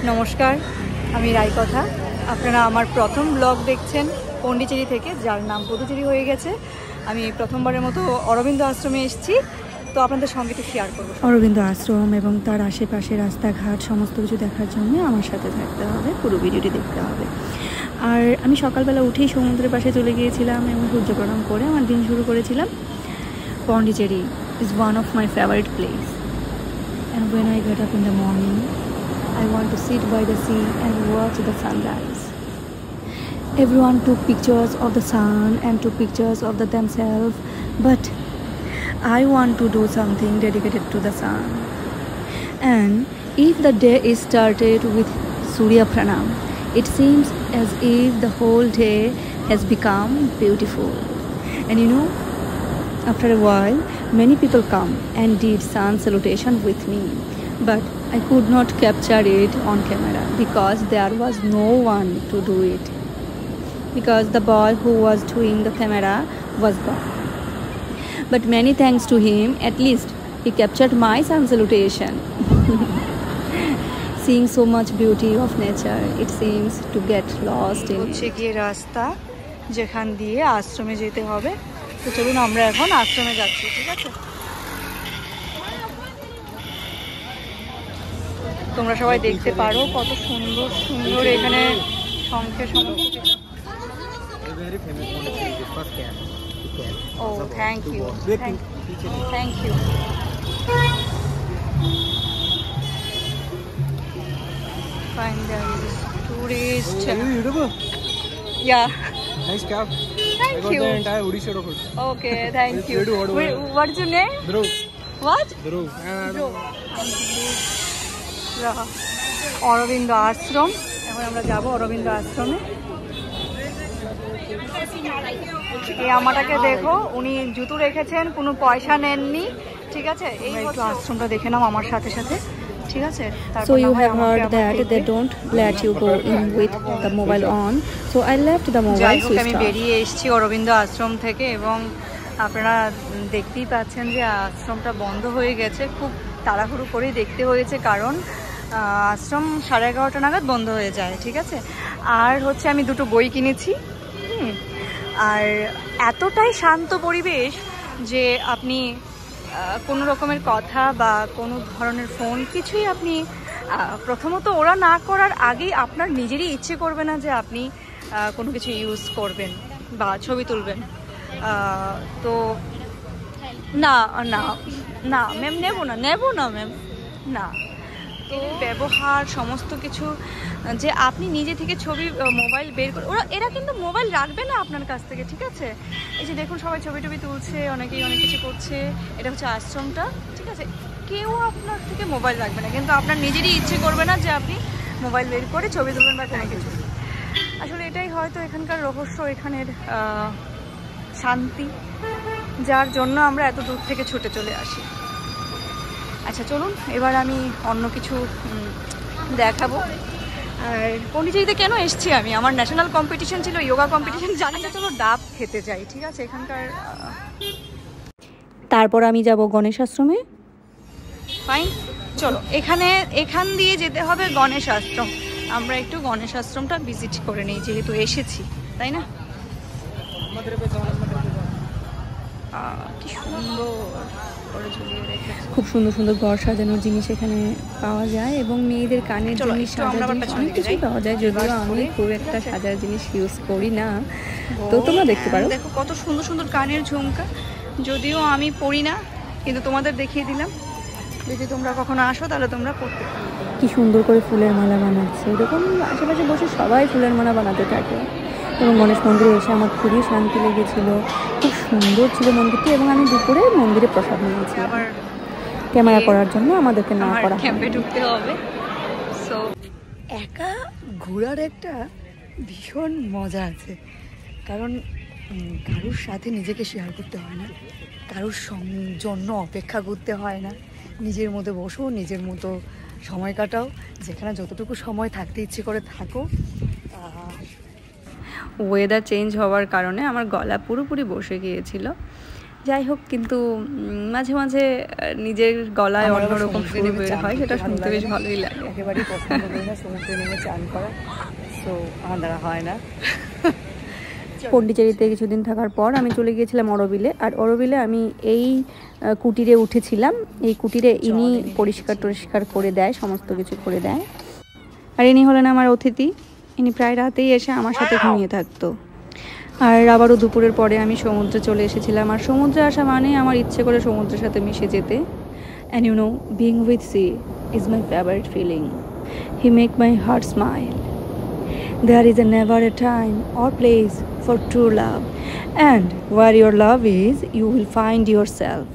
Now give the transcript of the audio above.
নমস্কার, আমি রায়কথা। আপনারা আমার প্রথম ব্লগ দেখছেন পন্ডিচেরি থেকে, যার নাম পদুচেরি হয়ে গেছে। আমি প্রথমবারের মতো অরবিন্দ আশ্রমে এসেছি, তো আপনাদের সঙ্গে একটু শেয়ার করবো। অরবিন্দ আশ্রম এবং তার আশেপাশে রাস্তাঘাট সমস্ত কিছু দেখার জন্য আমার সাথে থাকতে হবে, পুরো ভিডিওটি দেখতে হবে। আর আমি সকালবেলা উঠেই সমুদ্রের পাশে চলে গিয়েছিলাম এবং সূর্য প্রণাম করে আমার দিন শুরু করেছিলাম। Pondicherry is one of my favorite place, and when I get up in the morning I want to sit by the sea and watch the sunrise. Everyone took pictures of the sun and took pictures of themselves, but I want to do something dedicated to the sun. And if the day is started with Surya Pranam, it seems as if the whole day has become beautiful. And you know, after a while, many people come and did sun salutation with me, but I could not capture it on camera because there was no one to do it, because the boy who was doing the camera was gone. But many thanks to him, at least he captured my sun salutation. Seeing so much beauty of nature, it seems to get lost in হচ্ছে গিয়ে রাস্তা যেখান দিয়ে আশ্রমে যেতে হবে। তো চলুন আমরা এখন আশ্রমে যাচ্ছি, ঠিক আছে? তোমরা সবাই দেখতে পারো কত সুন্দর সুন্দর এখানে শঙ্খের সমস্ত। ও thank you, thank you. Fine, there is tourist. Are you a YouTuber? Yeah. Nice cap. Thank I got you. the entire Odisha of it. Okay, thank you. Where do you order? What's your name? Dhruv. What? Dhruv. Dhruv. Aurobindo Ashram. এখন আমরা যাব অরবিন্দ আশ্রমে। এই আমাটাকে দেখো, উনি জুতো রেখেছেন, কোনো পয়সা নেননি, ঠিক আছে? এই একটু আশ্রমটা দেখে নাও আমার সাথে সাথে, ঠিক আছে? So you have heard that they don't let you go in with the mobile on, so I left the mobile switched আমি off. বেরিয়ে এসেছি অরবিন্দ আশ্রম থেকে, এবং আপনারা দেখতেই পাচ্ছেন যে আশ্রমটা বন্ধ হয়ে গেছে। খুব তাড়াহুড়ো করেই দেখতে হয়েছে, কারণ আশ্রম 11:30 নাগাদ বন্ধ হয়ে যায়, ঠিক আছে? আর হচ্ছে আমি দুটো বই কিনেছি, আর এতটাই শান্ত পরিবেশ যে আপনি কোনো রকমের কথা বা কোনো ধরনের ফোন কিছুই আপনি প্রথমত ওরা না করার আগেই আপনার নিজেরই ইচ্ছে করবে না যে আপনি কোনো কিছু ইউজ করবেন বা ছবি তুলবেন। তো না না না ম্যাম, নেব না ম্যাম, না। তো ব্যবহার সমস্ত কিছু যে আপনি নিজে থেকে ছবি মোবাইল বের করে, এরা কিন্তু মোবাইল রাখবে না আপনার কাছ থেকে, ঠিক আছে? এই যে দেখুন সবাই ছবি টবি তুলছে, অনেকেই অনেক কিছু করছে। এটা হচ্ছে আশ্রমটা, ঠিক আছে? কেউ আপনার থেকে মোবাইল রাখবে না, কিন্তু আপনার নিজেরই ইচ্ছে করবে না যে আপনি মোবাইল বের করে ছবি তুলবেন বা কোনো কিছু। আসলে এটাই হয়তো এখানকার রহস্য, এখানের শান্তি, যার জন্য আমরা এত দূর থেকে ছুটে চলে আসি। আচ্ছা চলুন, এবার আমি অন্য কিছু দেখাবো। আর পন্ডিচেরিতে কেন এসেছি আমি? আমার ন্যাশনাল কম্পিটিশন ছিল, যোগা কম্পিটিশন, জানি না। চলো ডাব খেতে যাই, ঠিক আছে? এখানকার তারপর আমি যাব গণেশ আশ্রমে। ফাইন, চলো এখান দিয়ে যেতে হবে গণেশ আশ্রম। আমরা একটু গণেশ আশ্রমটা ভিজিট করে নিই, যেহেতু এসেছি, তাই না? কি সুন্দর করে ঝুলিয়ে রেখেছে। খুব সুন্দর সুন্দর ঘর সাজানোর জিনিস এখানে পাওয়া যায়, এবং মেয়েদের কানের জিনিস, সাজার জিনিস, অনেক কিছুই পাওয়া যায়। যদিও আমি খুব একটা সাজার জিনিস ইউজ করি না, তো তোমরা দেখতে পারো। দেখো কত সুন্দর সুন্দর কানের ঝুমকা, যদিও আমি পরি না, কিন্তু তোমাদের দেখিয়ে দিলাম। যদি তোমরা কখনো আসো তাহলে তোমরা পড়তে পারো। কি সুন্দর করে ফুলের মালা বানাচ্ছে, এরকম আশেপাশে বসে সবাই ফুলের মালা বানাতে থাকে। এবং গণেশ মন্দিরে এসে আমার খুবই শান্তি লেগেছিল, খুব সুন্দর ছিল মন্দিরটি। এবং আমি দুপুরে মন্দিরে প্রসাদ নিয়েছি, আবার ক্যামেরা করার জন্য আমাদেরকে না করা ক্যাম্পে ঢুকতে হবে। সো একা ঘোরার একটা ভীষণ মজা আছে, কারণ কারোর সাথে নিজেকে শেয়ার করতে হয় না, কারোর জন্য অপেক্ষা করতে হয় না। নিজের মতো বসো, নিজের মতো সময় কাটাও, যেখানে যতটুকু সময় থাকতে ইচ্ছে করে থাকো। ওয়েদার চেঞ্জ হওয়ার কারণে আমার গলা পুরোপুরি বসে গিয়েছিল, যাই হোক, কিন্তু মাঝে মাঝে নিজের গলায় অন্যরকম সুর বের হয়, সেটা শুনতে বেশ ভালোই লাগে। একেবারেই পছন্দ করি না সমুদ্রে নেমে চান করা, তো আমার দ্বারা হয় না। পন্ডিচেরিতে কিছুদিন থাকার পর আমি চলে গিয়েছিলাম অরোবিলে। আর অরোবিলে আমি এই কুটিরে উঠেছিলাম। এই কুটিরে ইনি পরিষ্কার করে দেয়, সমস্ত কিছু করে দেয়। আর ইনি হলেন আমার অতিথি। ইনি প্রায় রাতেই এসে আমার সাথে ঘুমিয়ে থাকতো। আর আবারও দুপুরের পরে আমি সমুদ্রে চলে এসেছিলাম। আর সমুদ্রে আসা মানে আমার ইচ্ছে করে সমুদ্রের সাথে মিশে যেতে। And you know, being with sea is my favourite feeling. He make my heart smile. There is never a time or place for true love, and where your love is, you will find yourself.